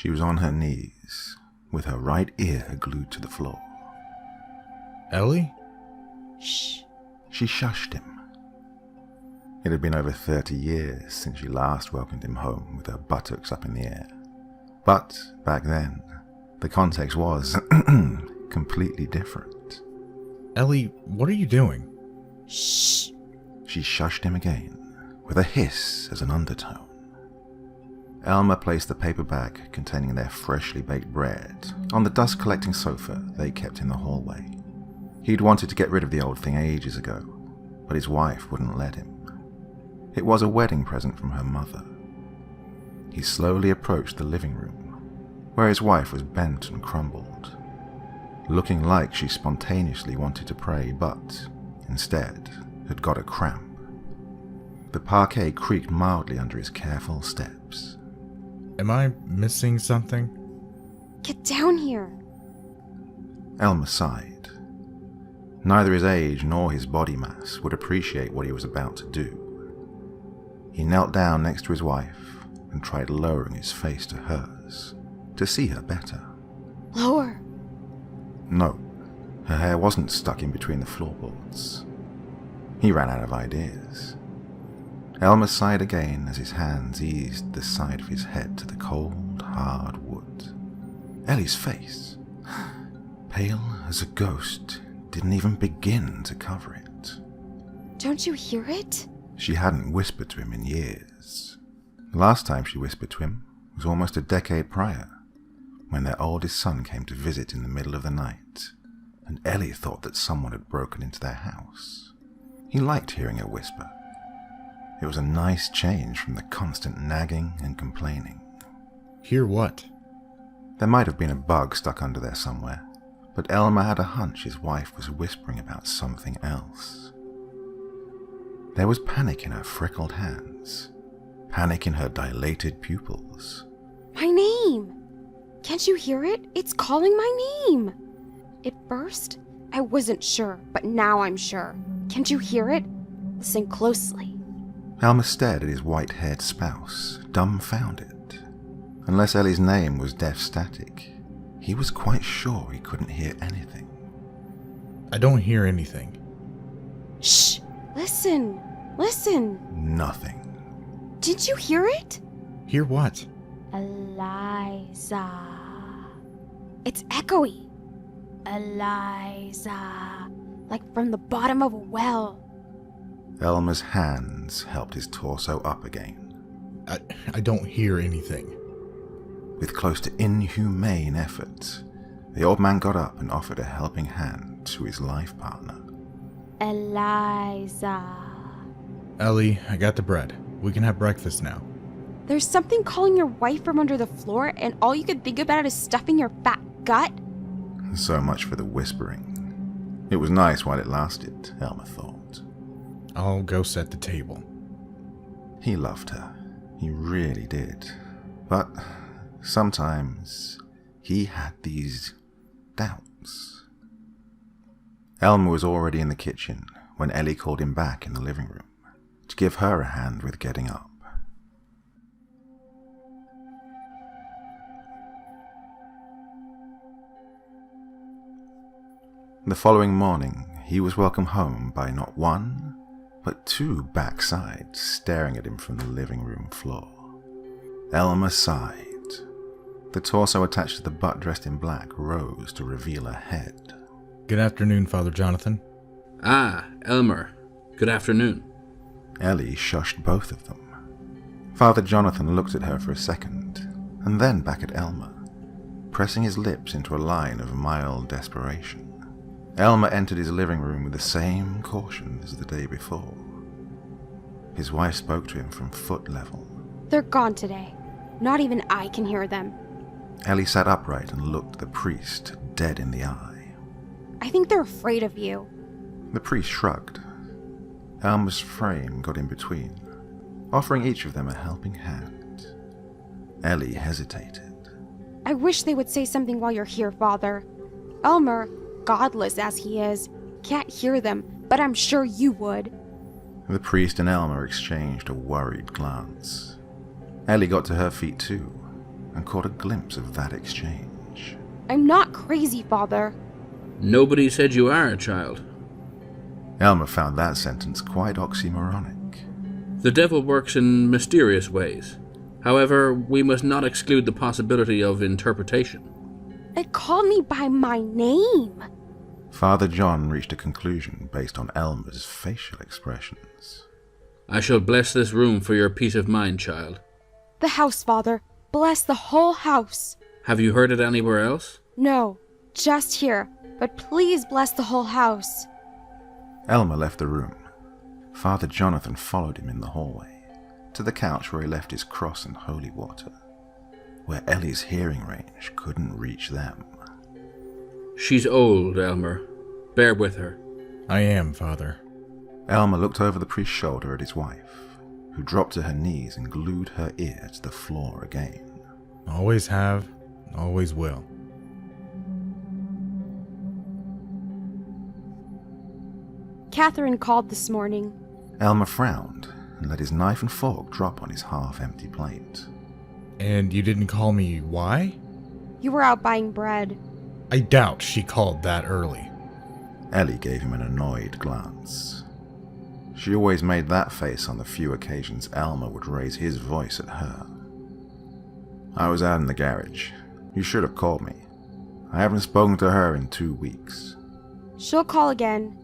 She was on her knees, with her right ear glued to the floor. Ellie? Shh. She shushed him. It had been over 30 years since she last welcomed him home with her buttocks up in the air. But back then, the context was completely different. Ellie, what are you doing? Shh. She shushed him again, with a hiss as an undertone. Elmer placed the paper bag containing their freshly baked bread on the dust-collecting sofa they kept in the hallway. He'd wanted to get rid of the old thing ages ago, but his wife wouldn't let him. It was a wedding present from her mother. He slowly approached the living room, where his wife was bent and crumbled, looking like she spontaneously wanted to pray, but instead had got a cramp. The parquet creaked mildly under his careful steps. Am I missing something? Get down here. Elmer sighed. Neither his age nor his body mass would appreciate what he was about to do. He knelt down next to his wife and tried lowering his face to hers to see her better. Lower. No, her hair wasn't stuck in between the floorboards. He ran out of ideas. Elmer sighed again as his hands eased the side of his head to the cold, hard wood. Ellie's face, pale as a ghost, didn't even begin to cover it. Don't you hear it? She hadn't whispered to him in years. The last time she whispered to him was almost a decade prior, when their oldest son came to visit in the middle of the night, and Ellie thought that someone had broken into their house. He liked hearing her whisper. It was a nice change from the constant nagging and complaining. Hear what? There might have been a bug stuck under there somewhere, but Elmer had a hunch his wife was whispering about something else. There was panic in her freckled hands, panic in her dilated pupils. My name! Can't you hear it? It's calling my name! At first, I wasn't sure, but now I'm sure. Can't you hear it? Listen closely. Elmer stared at his white-haired spouse, dumbfounded. Unless Ellie's name was deaf static, he was quite sure he couldn't hear anything. I don't hear anything. Shh! Listen! Listen! Nothing. Did you hear it? Hear what? Eliza. It's echoey. Eliza. Like from the bottom of a well. Elmer's hands helped his torso up again. I don't hear anything. With close to inhumane effort, the old man got up and offered a helping hand to his life partner. Eliza. Ellie, I got the bread. We can have breakfast now. There's something calling your wife from under the floor, and all you can think about is stuffing your fat gut? So much for the whispering. It was nice while it lasted, Elmer thought. I'll go set the table. He loved her. He really did. But sometimes he had these doubts. Elmer was already in the kitchen when Ellie called him back in the living room to give her a hand with getting up. The following morning, he was welcomed home by not one, but two backsides staring at him from the living room floor. Elmer sighed. The torso attached to the butt dressed in black rose to reveal a head. Good afternoon, Father Jonathan. Ah, Elmer. Good afternoon. Ellie shushed both of them. Father Jonathan looked at her for a second, and then back at Elmer, pressing his lips into a line of mild desperation. Elmer entered his living room with the same caution as the day before. His wife spoke to him from foot level. They're gone today. Not even I can hear them. Ellie sat upright and looked the priest dead in the eye. I think they're afraid of you. The priest shrugged. Elmer's frame got in between, offering each of them a helping hand. Ellie hesitated. I wish they would say something while you're here, Father. Elmer, godless as he is, can't hear them, but I'm sure you would. The priest and Elmer exchanged a worried glance. Ellie got to her feet too, and caught a glimpse of that exchange. I'm not crazy, Father. Nobody said you are, child. Elmer found that sentence quite oxymoronic. The devil works in mysterious ways. However, we must not exclude the possibility of interpretation. It called me by my name. Father John reached a conclusion based on Elmer's facial expressions. I shall bless this room for your peace of mind, child. The house, Father. Bless the whole house. Have you heard it anywhere else? No, just here. But please bless the whole house. Elmer left the room. Father Jonathan followed him in the hallway, to the couch where he left his cross and holy water, where Ellie's hearing range couldn't reach them. She's old, Elmer. Bear with her. I am, Father. Elmer looked over the priest's shoulder at his wife, who dropped to her knees and glued her ear to the floor again. Always have, always will. Catherine called this morning. Elmer frowned and let his knife and fork drop on his half-empty plate. And you didn't call me why? You were out buying bread. I doubt she called that early. Ellie gave him an annoyed glance. She always made that face on the few occasions Elmer would raise his voice at her. I was out in the garage. You should have called me. I haven't spoken to her in 2 weeks. She'll call again.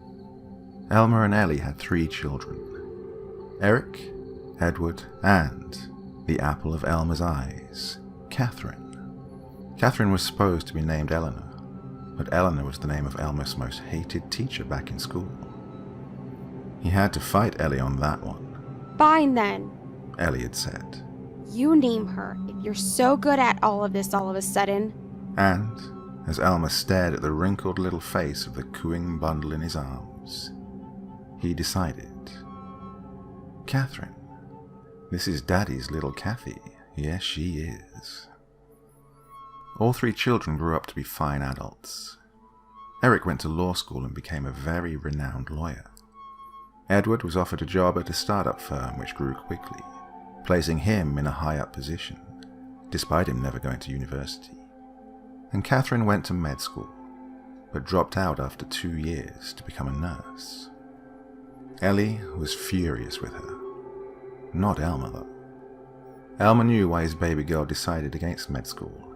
Elmer and Ellie had 3 children. Eric, Edward, and the apple of Elmer's eyes, Catherine. Catherine was supposed to be named Eleanor, but Eleanor was the name of Elmer's most hated teacher back in school. He had to fight Ellie on that one, Fine then. Ellie had said. You name her if you're so good at all of this all of a sudden. And, as Elmer stared at the wrinkled little face of the cooing bundle in his arms, he decided. Catherine. This is Daddy's little Cathy. Yes, she is. All 3 children grew up to be fine adults. Eric went to law school and became a very renowned lawyer. Edward was offered a job at a startup firm which grew quickly, placing him in a high-up position, despite him never going to university. And Catherine went to med school, but dropped out after 2 years to become a nurse. Ellie was furious with her. Not Elmer, though. Elmer knew why his baby girl decided against med school,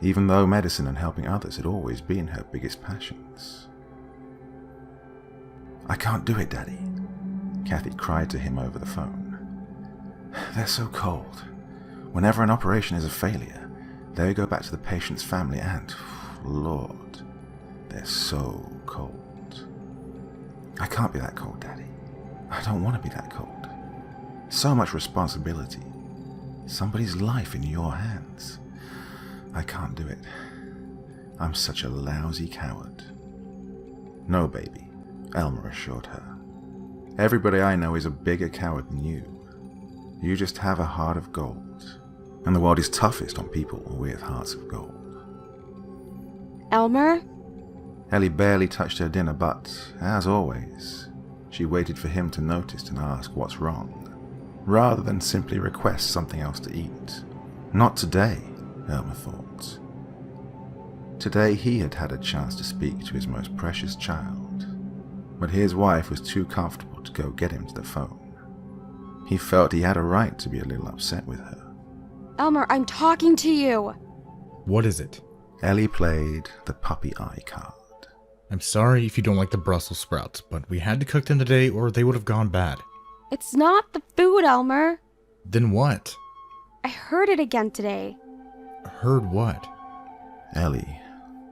even though medicine and helping others had always been her biggest passions. I can't do it, Daddy, Cathy cried to him over the phone. They're so cold. Whenever an operation is a failure, they go back to the patient's family and, Lord, they're so cold. I can't be that cold, Daddy. I don't want to be that cold. So much responsibility. Somebody's life in your hands. I can't do it. I'm such a lousy coward. No, baby, Elmer assured her. Everybody I know is a bigger coward than you. You just have a heart of gold, and the world is toughest on people with hearts of gold. Elmer? Ellie barely touched her dinner, but, as always, she waited for him to notice and ask what's wrong, rather than simply request something else to eat. Not today, Elmer thought. Today he had had a chance to speak to his most precious child, but his wife was too comfortable to go get him to the phone. He felt he had a right to be a little upset with her. Elmer, I'm talking to you. What is it? Ellie played the puppy eye card. I'm sorry if you don't like the Brussels sprouts, but we had to cook them today or they would have gone bad. It's not the food, Elmer. Then what? I heard it again today. Heard what? Ellie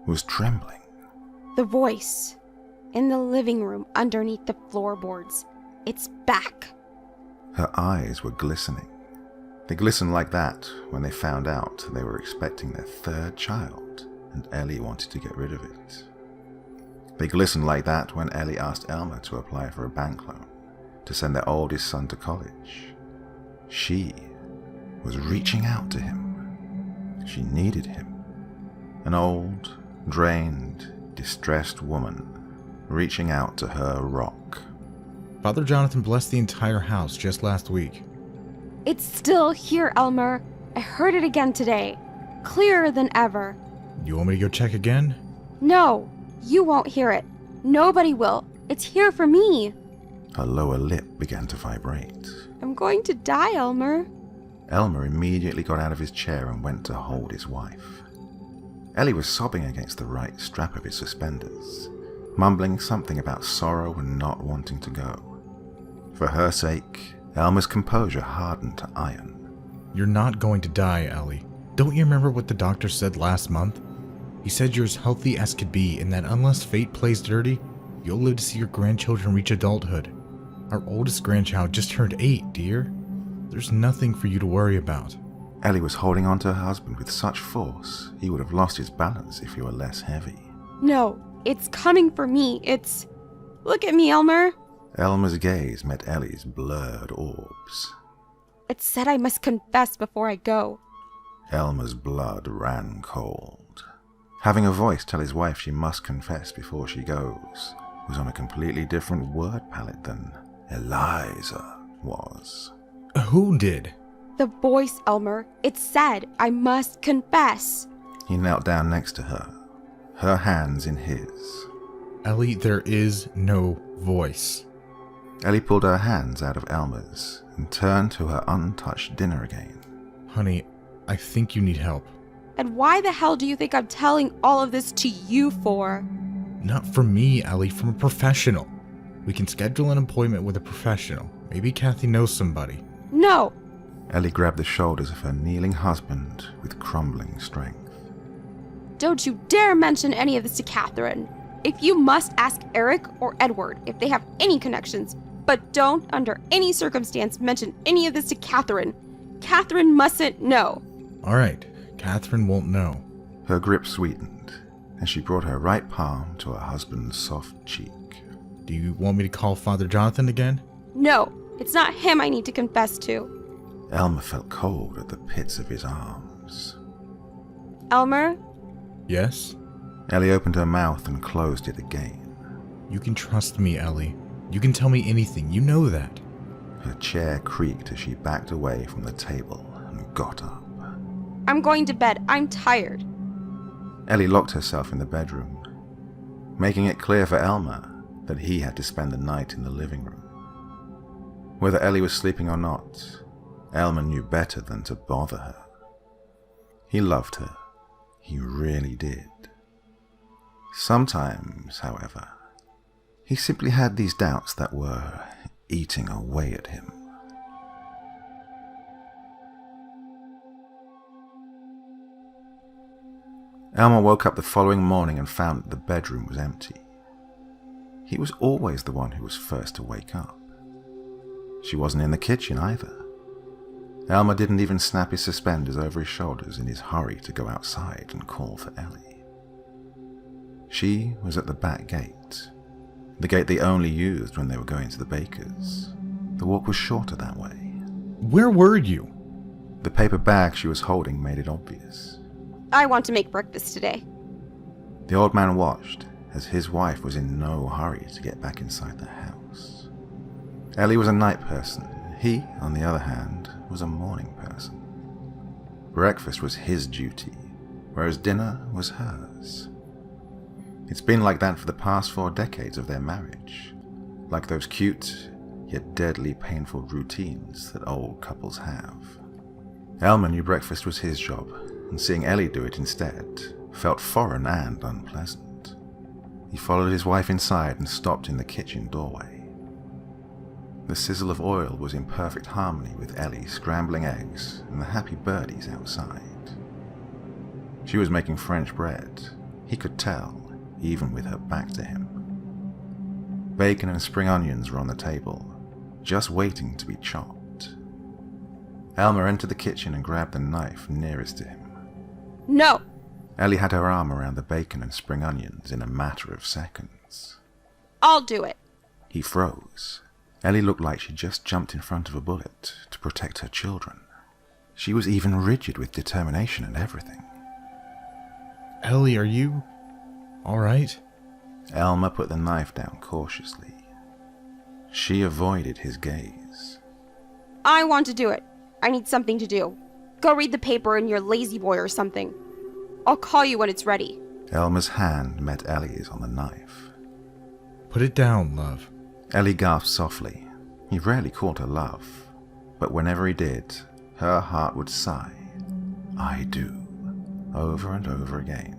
was trembling. The voice. In the living room underneath the floorboards. It's back. Her eyes were glistening. They glistened like that when they found out they were expecting their 3rd child, and Ellie wanted to get rid of it. They glistened like that when Ellie asked Elmer to apply for a bank loan to send their oldest son to college. She was reaching out to him. She needed him. An old, drained, distressed woman reaching out to her rock. Father Jonathan blessed the entire house just last week. It's still here, Elmer. I heard it again today. Clearer than ever. You want me to go check again? No, you won't hear it. Nobody will. It's here for me. Her lower lip began to vibrate. I'm going to die, Elmer. Elmer immediately got out of his chair and went to hold his wife. Ellie was sobbing against the right strap of his suspenders, mumbling something about sorrow and not wanting to go. For her sake, Elmer's composure hardened to iron. You're not going to die, Ellie. Don't you remember what the doctor said last month? He said you're as healthy as could be, and that unless fate plays dirty, you'll live to see your grandchildren reach adulthood. Our oldest grandchild just turned 8, dear. There's nothing for you to worry about. Ellie was holding on to her husband with such force, he would have lost his balance if he were less heavy. No, it's coming for me. It's... Look at me, Elmer. Elmer's gaze met Ellie's blurred orbs. It said I must confess before I go. Elmer's blood ran cold. Having a voice tell his wife she must confess before she goes was on a completely different word palette than Eliza was. Who did? The voice, Elmer. It said I must confess. He knelt down next to her, her hands in his. Ellie, there is no voice. Ellie pulled her hands out of Elmer's and turned to her untouched dinner again. Honey, I think you need help. And why the hell do you think I'm telling all of this to you for? Not from me, Ellie, from a professional. We can schedule an appointment with a professional. Maybe Kathy knows somebody. No. Ellie grabbed the shoulders of her kneeling husband with crumbling strength. Don't you dare mention any of this to Catherine. If you must, ask Eric or Edward if they have any connections. But don't, under any circumstance, mention any of this to Catherine. Catherine mustn't know. All right, Catherine won't know. Her grip sweetened, and she brought her right palm to her husband's soft cheek. Do you want me to call Father Jonathan again? No, it's not him I need to confess to. Elmer felt cold at the pits of his arms. Elmer? Yes? Ellie opened her mouth and closed it again. You can trust me, Ellie. You can tell me anything. You know that. Her chair creaked as she backed away from the table and got up. I'm going to bed. I'm tired. Ellie locked herself in the bedroom, making it clear for Elmer that he had to spend the night in the living room. Whether Ellie was sleeping or not, Elmer knew better than to bother her. He loved her. He really did. Sometimes, however, he simply had these doubts that were eating away at him. Elmer woke up the following morning and found that the bedroom was empty. He was always the one who was first to wake up. She wasn't in the kitchen either. Elmer didn't even snap his suspenders over his shoulders in his hurry to go outside and call for Ellie. She was at the back gate, the gate they only used when they were going to the baker's. The walk was shorter that way. Where were you? The paper bag she was holding made it obvious. I want to make breakfast today. The old man watched as his wife was in no hurry to get back inside the house. Ellie was a night person. He, on the other hand, was a morning person. Breakfast was his duty, whereas dinner was hers. It's been like that for the past 4 decades of their marriage, like those cute, yet deadly painful routines that old couples have. Elmer knew breakfast was his job, and seeing Ellie do it instead felt foreign and unpleasant. He followed his wife inside and stopped in the kitchen doorway. The sizzle of oil was in perfect harmony with Ellie scrambling eggs and the happy birdies outside. She was making French bread. He could tell, even with her back to him. Bacon and spring onions were on the table, just waiting to be chopped. Elmer entered the kitchen and grabbed the knife nearest to him. No! Ellie had her arm around the bacon and spring onions in a matter of seconds. I'll do it. He froze. Ellie looked like she just jumped in front of a bullet to protect her children. She was even rigid with determination and everything. Ellie, are you all right? Elmer put the knife down cautiously. She avoided his gaze. I want to do it. I need something to do. Go read the paper in your lazy boy or something. I'll call you when it's ready. Elma's hand met Ellie's on the knife. Put it down, love. Ellie gasped softly. He rarely called her love, but whenever he did, her heart would sigh, "I do," over and over again.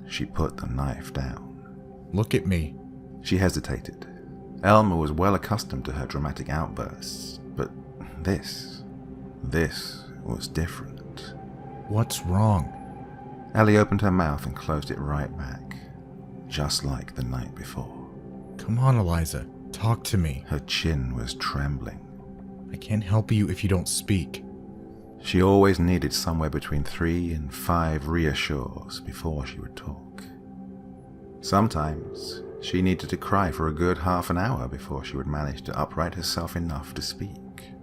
She put the knife down. Look at me. She hesitated. Elma was well accustomed to her dramatic outbursts, but this was different. What's wrong? Ellie opened her mouth and closed it right back, just like the night before. Come on, Eliza. Talk to me. Her chin was trembling. I can't help you if you don't speak. She always needed somewhere between 3 and 5 reassures before she would talk. Sometimes she needed to cry for a good half an hour before she would manage to upright herself enough to speak.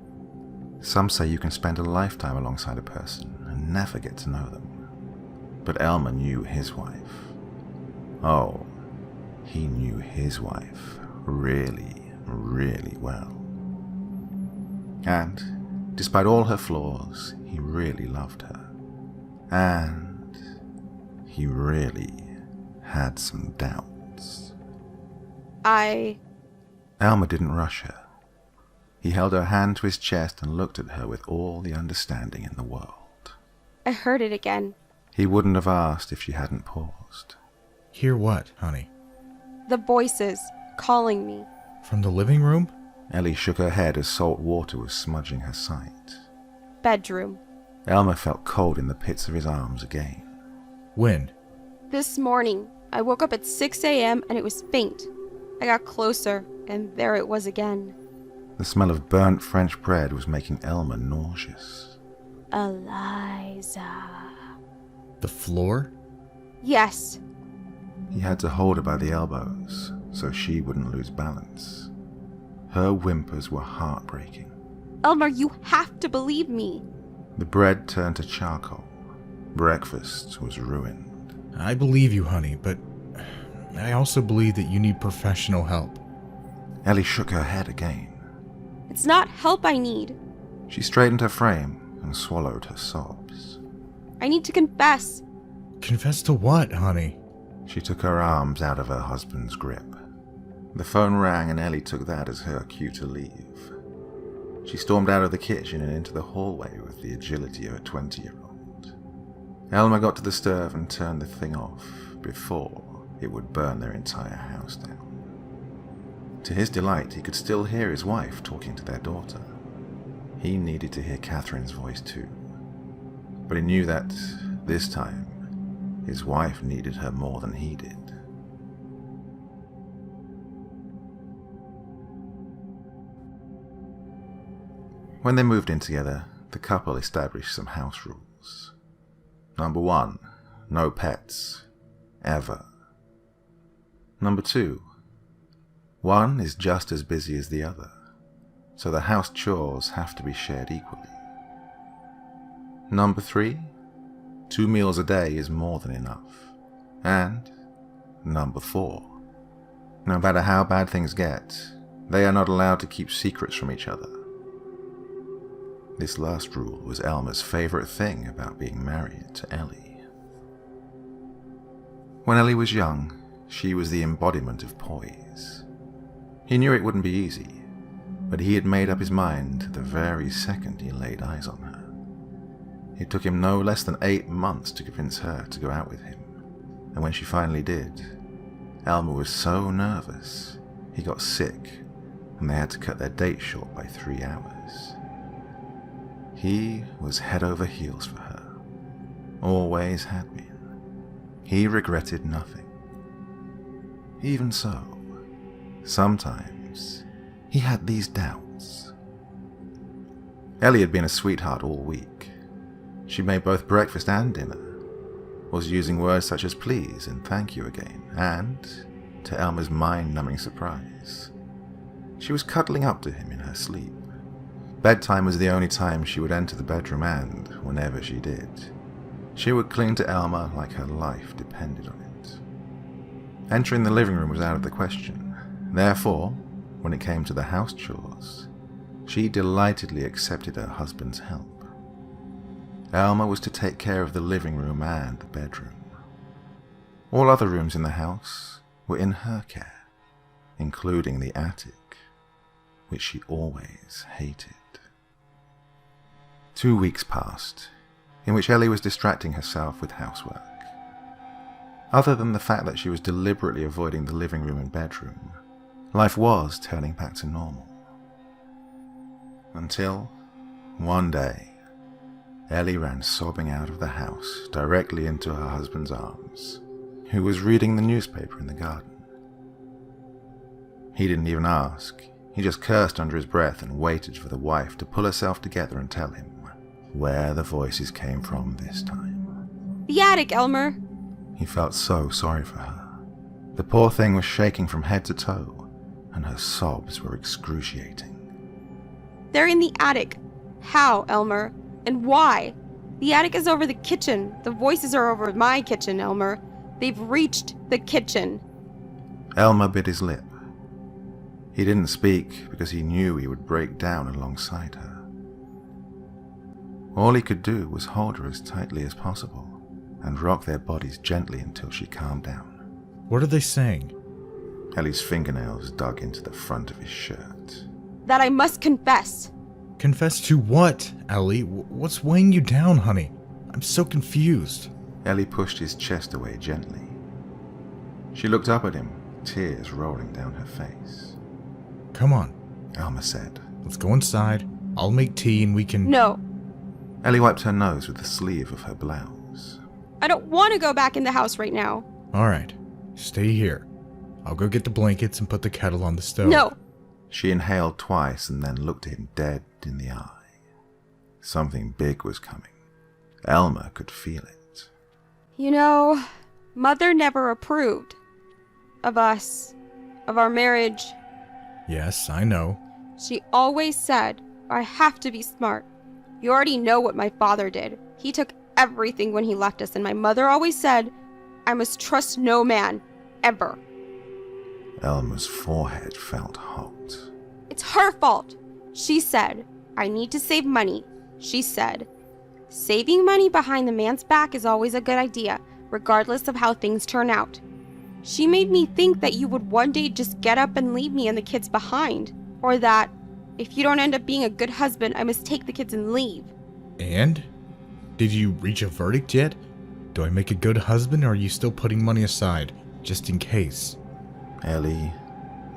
Some say you can spend a lifetime alongside a person and never get to know them. But Elmer knew his wife. Oh, he knew his wife really, really well. And despite all her flaws, he really loved her. And he really had some doubts. Elmer didn't rush her. He held her hand to his chest and looked at her with all the understanding in the world. I heard it again. He wouldn't have asked if she hadn't paused. Hear what, honey? The voices calling me. From the living room? Ellie shook her head as salt water was smudging her sight. Bedroom. Elmer felt cold in the pits of his arms again. When? This morning, I woke up at 6 a.m. and it was faint. I got closer, and there it was again. The smell of burnt French bread was making Elmer nauseous. Eliza. The floor? Yes. He had to hold her by the elbows so she wouldn't lose balance. Her whimpers were heartbreaking. Elmer, you have to believe me. The bread turned to charcoal. Breakfast was ruined. I believe you, honey, but I also believe that you need professional help. Ellie shook her head again. It's not help I need. She straightened her frame and swallowed her sobs. I need to confess. Confess to what, honey? She took her arms out of her husband's grip. The phone rang and Ellie took that as her cue to leave. She stormed out of the kitchen and into the hallway with the agility of a 20-year-old. Elmer got to the stove and turned the thing off before it would burn their entire house down. To his delight, he could still hear his wife talking to their daughter. He needed to hear Catherine's voice too. But he knew that, this time, his wife needed her more than he did. When they moved in together, the couple established some house rules. Number 1, no pets. Ever. Number 2, one is just as busy as the other, so the house chores have to be shared equally. Number 3, 2 meals a day is more than enough. And number 4, no matter how bad things get, they are not allowed to keep secrets from each other. This last rule was Elmer's favorite thing about being married to Ellie. When Ellie was young, she was the embodiment of poise. He knew it wouldn't be easy, but he had made up his mind the very second he laid eyes on her. It took him no less than 8 months to convince her to go out with him, and when she finally did, Elmer was so nervous he got sick and they had to cut their date short by 3 hours. He was head over heels for her, always had been. He regretted nothing. Even so, sometimes he had these doubts. Ellie had been a sweetheart all week. She made both breakfast and dinner, was using words such as please and thank you again, and, to Elmer's mind-numbing surprise, she was cuddling up to him in her sleep. Bedtime was the only time she would enter the bedroom, and, whenever she did, she would cling to Elmer like her life depended on it. Entering the living room was out of the question. Therefore, when it came to the house chores, she delightedly accepted her husband's help. Elmer was to take care of the living room and the bedroom. All other rooms in the house were in her care, including the attic, which she always hated. 2 weeks passed, in which Ellie was distracting herself with housework. Other than the fact that she was deliberately avoiding the living room and bedroom, life was turning back to normal. Until, one day, Ellie ran sobbing out of the house directly into her husband's arms, who was reading the newspaper in the garden. He didn't even ask. He just cursed under his breath and waited for the wife to pull herself together and tell him where the voices came from this time. The attic, Elmer. He felt so sorry for her. The poor thing was shaking from head to toe, and her sobs were excruciating. They're in the attic. How, Elmer? And why? The attic is over the kitchen. The voices are over my kitchen, Elmer. They've reached the kitchen. Elmer bit his lip. He didn't speak because he knew he would break down alongside her. All he could do was hold her as tightly as possible and rock their bodies gently until she calmed down. What are they saying? Ellie's fingernails dug into the front of his shirt. That I must confess. Confess to what, Ellie? What's weighing you down, honey? I'm so confused. Ellie pushed his chest away gently. She looked up at him, tears rolling down her face. Come on, Elmer said. let's go inside. I'll make tea and we can... No, Ellie wiped her nose with the sleeve of her blouse. I don't want to go back in the house right now. Alright, stay here. I'll go get the blankets and put the kettle on the stove. No. She inhaled twice and then looked him dead in the eye. Something big was coming. Elmer could feel it. You know, Mother never approved of us, of our marriage. Yes, I know. She always said, I have to be smart. You already know what my father did. He took everything when he left us, and my mother always said, I must trust no man, ever. Elmer's forehead felt hot. It's her fault. She said, I need to save money. She said, saving money behind the man's back is always a good idea, regardless of how things turn out. She made me think that you would one day just get up and leave me and the kids behind, or that if you don't end up being a good husband, I must take the kids and leave. And? Did you reach a verdict yet? Do I make a good husband or are you still putting money aside, just in case? Ellie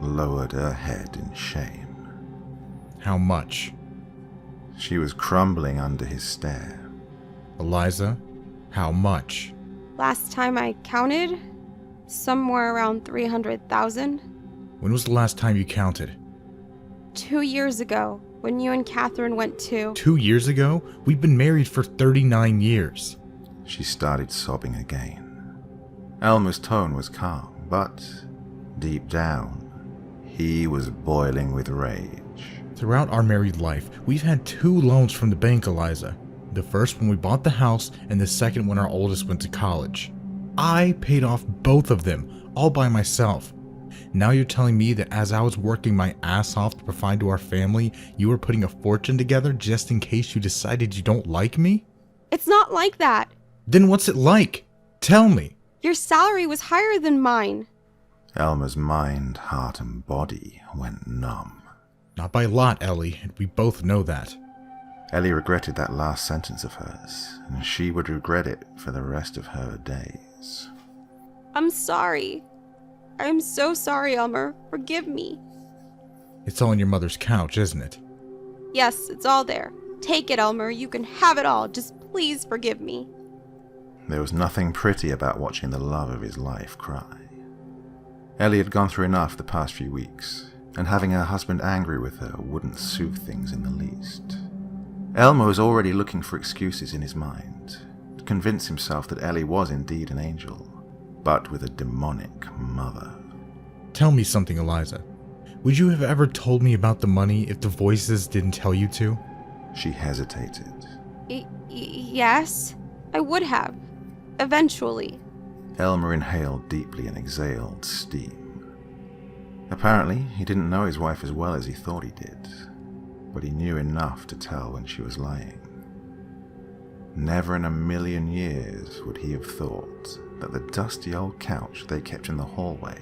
lowered her head in shame. How much? She was crumbling under his stare. Eliza, how much? Last time I counted, somewhere around 300,000. When was the last time you counted? 2 years ago, when you and Catherine went to... 2 years ago? We've been married for 39 years. She started sobbing again. Elmer's tone was calm, but deep down, he was boiling with rage. Throughout our married life, we've had 2 loans from the bank, Eliza. The first when we bought the house, and the second when our oldest went to college. I paid off both of them, all by myself. Now you're telling me that as I was working my ass off to provide to our family, you were putting a fortune together just in case you decided you don't like me? It's not like that. Then what's it like? Tell me. Your salary was higher than mine. Elmer's mind, heart, and body went numb. Not by a lot, Ellie, and we both know that. Ellie regretted that last sentence of hers, and she would regret it for the rest of her days. I'm sorry. I'm so sorry, Elmer. Forgive me. It's all on your mother's couch, isn't it? Yes, it's all there. Take it, Elmer. You can have it all. Just please forgive me. There was nothing pretty about watching the love of his life cry. Ellie had gone through enough the past few weeks, and having her husband angry with her wouldn't soothe things in the least. Elmer was already looking for excuses in his mind to convince himself that Ellie was indeed an angel, but with a demonic mother. Tell me something, Eliza. Would you have ever told me about the money if the voices didn't tell you to? She hesitated. Yes, I would have. Eventually. Elmer inhaled deeply and exhaled steam. Apparently, he didn't know his wife as well as he thought he did, but he knew enough to tell when she was lying. Never in a million years would he have thought that the dusty old couch they kept in the hallway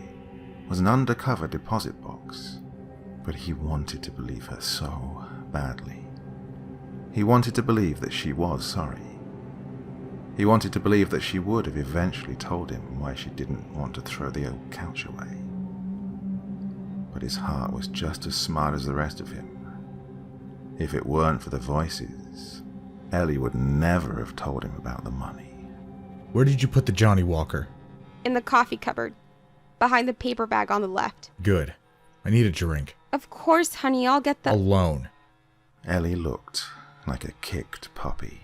was an undercover deposit box. But he wanted to believe her so badly. He wanted to believe that she was sorry. He wanted to believe that she would have eventually told him why she didn't want to throw the old couch away. But his heart was just as smart as the rest of him. If it weren't for the voices, Ellie would never have told him about the money. Where did you put the Johnny Walker? In the coffee cupboard, behind the paper bag on the left. Good. I need a drink. Of course, honey, I'll get the... Alone. Ellie looked like a kicked puppy.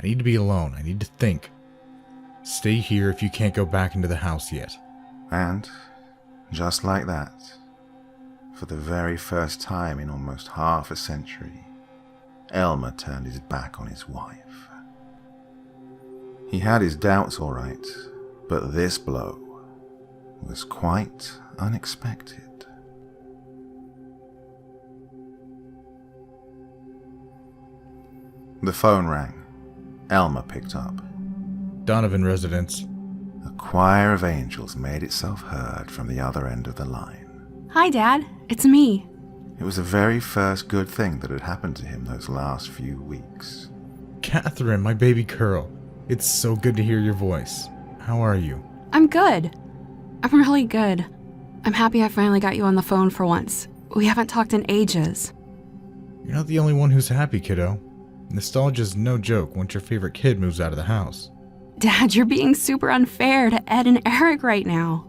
I need to be alone. I need to think. Stay here if you can't go back into the house yet. And, just like that, for the very first time in almost half a century, Elmer turned his back on his wife. He had his doubts, all right, but this blow was quite unexpected. The phone rang. Elmer picked up. Donovan residence. A choir of angels made itself heard from the other end of the line. Hi, Dad. It's me. It was the very first good thing that had happened to him those last few weeks. Catherine, my baby girl. It's so good to hear your voice. How are you? I'm good. I'm really good. I'm happy I finally got you on the phone for once. We haven't talked in ages. You're not the only one who's happy, kiddo. Nostalgia's no joke once your favorite kid moves out of the house. Dad, you're being super unfair to Ed and Eric right now.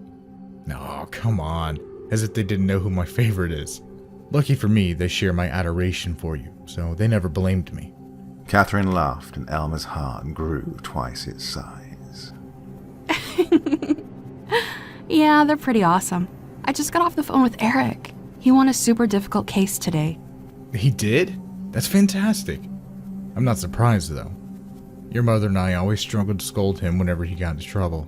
No, come on. As if they didn't know who my favorite is. Lucky for me, they share my adoration for you, so they never blamed me. Catherine laughed and Elmer's heart grew twice its size. Yeah, they're pretty awesome. I just got off the phone with Eric. He won a super difficult case today. He did? That's fantastic. I'm not surprised, though. Your mother and I always struggled to scold him whenever he got into trouble.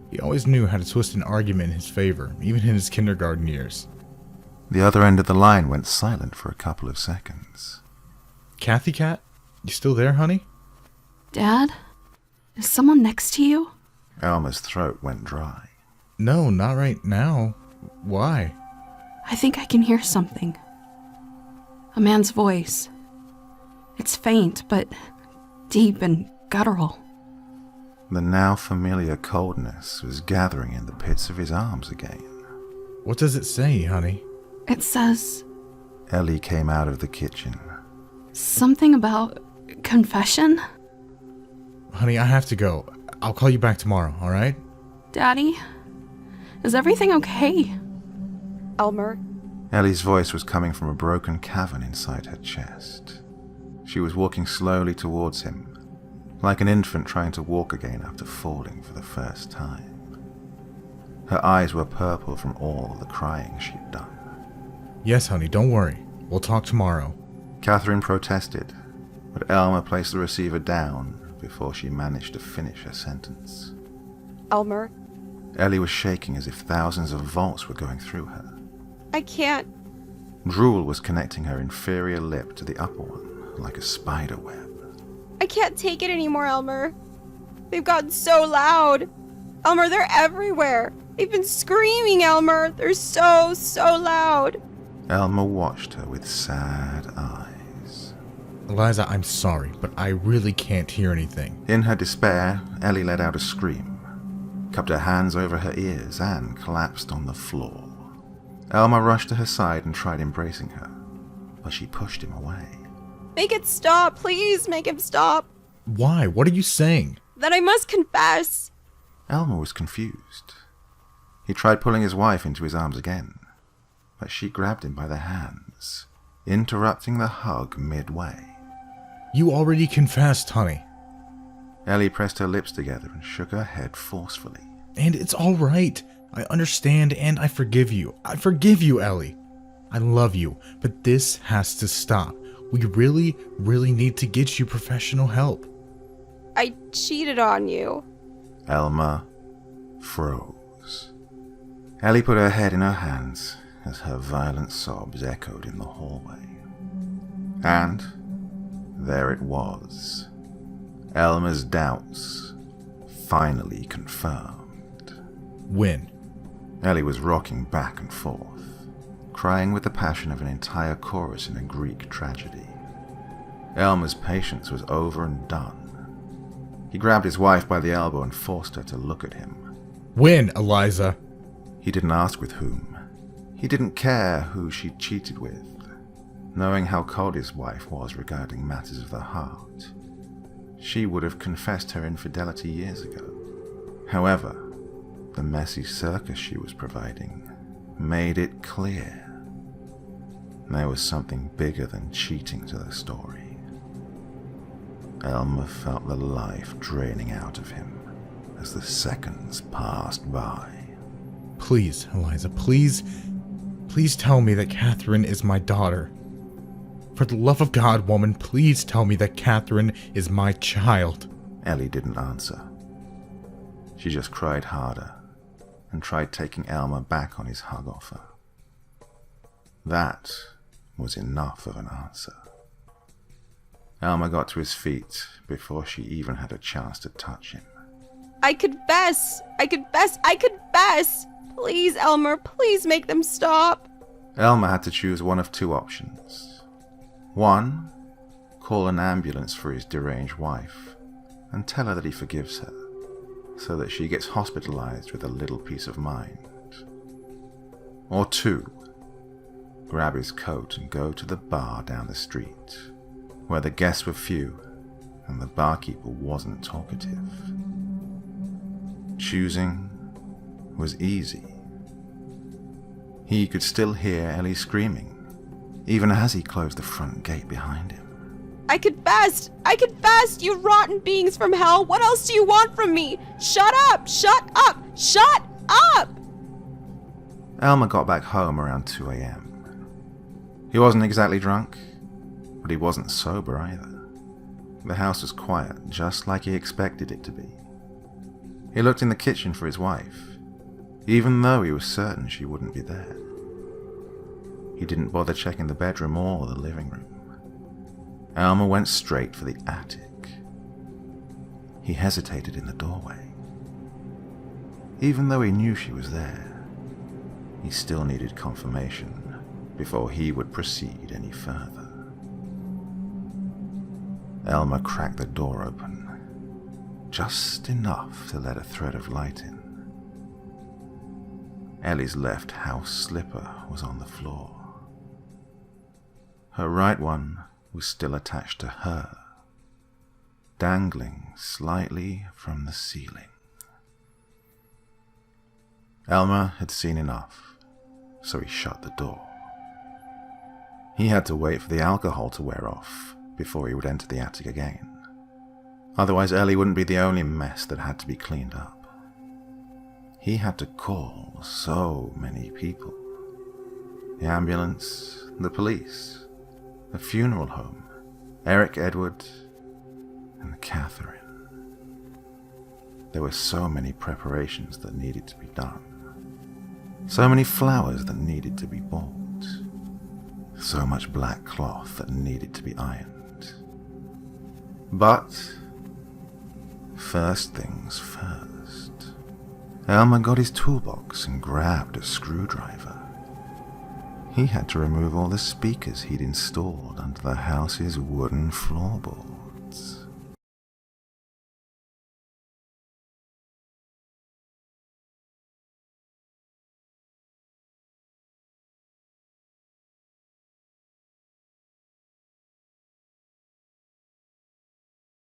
He always knew how to twist an argument in his favor, even in his kindergarten years. The other end of the line went silent for a couple of seconds. Kathy Cat? You still there, honey? Dad? Is someone next to you? Elmer's throat went dry. No, not right now. Why? I think I can hear something. A man's voice. It's faint, but deep and guttural. The now familiar coldness was gathering in the pits of his arms again. What does it say, honey? It says Ellie came out of the kitchen. something about confession. Honey, I have to go. I'll call you back tomorrow, alright? Daddy, is everything okay? Elmer, Ellie's voice was coming from a broken cavern inside her chest. She was walking slowly towards him, like an infant trying to walk again after falling for the first time. Her eyes were purple from all the crying she'd done. Yes, honey, don't worry. We'll talk tomorrow. Catherine protested, but Elmer placed the receiver down before she managed to finish her sentence. Elmer, Ellie was shaking as if thousands of volts were going through her. I can't. Drool was connecting her inferior lip to the upper one, like a spider web. I can't take it anymore, Elmer. They've gotten so loud. Elmer, they're everywhere. They've been screaming, Elmer. They're so loud. Elmer watched her with sad eyes. Eliza, I'm sorry, but I really can't hear anything. In her despair, Ellie let out a scream, cupped her hands over her ears, and collapsed on the floor. Elmer rushed to her side and tried embracing her, but she pushed him away. Make it stop. Please make him stop. Why? What are you saying? That I must confess. Elmer was confused. He tried pulling his wife into his arms again, but she grabbed him by the hands, interrupting the hug midway. You already confessed, honey. Ellie pressed her lips together and shook her head forcefully. And it's all right. I understand and I forgive you. I forgive you, Ellie. I love you, but this has to stop. We really need to get you professional help. I cheated on you. Elmer froze. Ellie put her head in her hands as her violent sobs echoed in the hallway. And there it was. Elmer's doubts finally confirmed. When? Ellie was rocking back and forth, crying with the passion of an entire chorus in a Greek tragedy. Elmer's patience was over and done. He grabbed his wife by the elbow and forced her to look at him. When, Eliza? He didn't ask with whom. He didn't care who she cheated with, knowing how cold his wife was regarding matters of the heart. She would have confessed her infidelity years ago. However, the messy circus she was providing made it clear there was something bigger than cheating to the story. Elmer felt the life draining out of him as the seconds passed by. Please, Eliza, please tell me that Catherine is my daughter. For the love of God, woman, please tell me that Catherine is my child. Ellie didn't answer. She just cried harder and tried taking Elmer back on his hug offer. That was enough of an answer. Elmer got to his feet before she even had a chance to touch him. I confess! I confess! I confess! Please, Elmer, please make them stop. Elmer had to choose one of two options. One, call an ambulance for his deranged wife and tell her that he forgives her, so that she gets hospitalized with a little peace of mind. Or two, grab his coat and go to the bar down the street, where the guests were few and the barkeeper wasn't talkative. Choosing was easy. He could still hear Ellie screaming, even as he closed the front gate behind him. I confessed! I confessed, you rotten beings from hell! What else do you want from me? Shut up! Shut up! Shut up! Elmer got back home around 2 a.m. He wasn't exactly drunk, but he wasn't sober either. The house was quiet, just like he expected it to be. He looked in the kitchen for his wife, even though he was certain she wouldn't be there. He didn't bother checking the bedroom or the living room. Elmer went straight for the attic. He hesitated in the doorway. Even though he knew she was there, he still needed confirmation before he would proceed any further. Elmer cracked the door open, just enough to let a thread of light in. Ellie's left house slipper was on the floor. Her right one was still attached to her, dangling slightly from the ceiling. Elmer had seen enough, so he shut the door. He had to wait for the alcohol to wear off before he would enter the attic again. Otherwise, Ellie wouldn't be the only mess that had to be cleaned up. He had to call so many people. The ambulance, the police, the funeral home, Eric, Edward, and Catherine. There were so many preparations that needed to be done. So many flowers that needed to be bought. So much black cloth that needed to be ironed. But first things first. Elmer got his toolbox and grabbed a screwdriver. He had to remove all the speakers he'd installed under the house's wooden floorboards.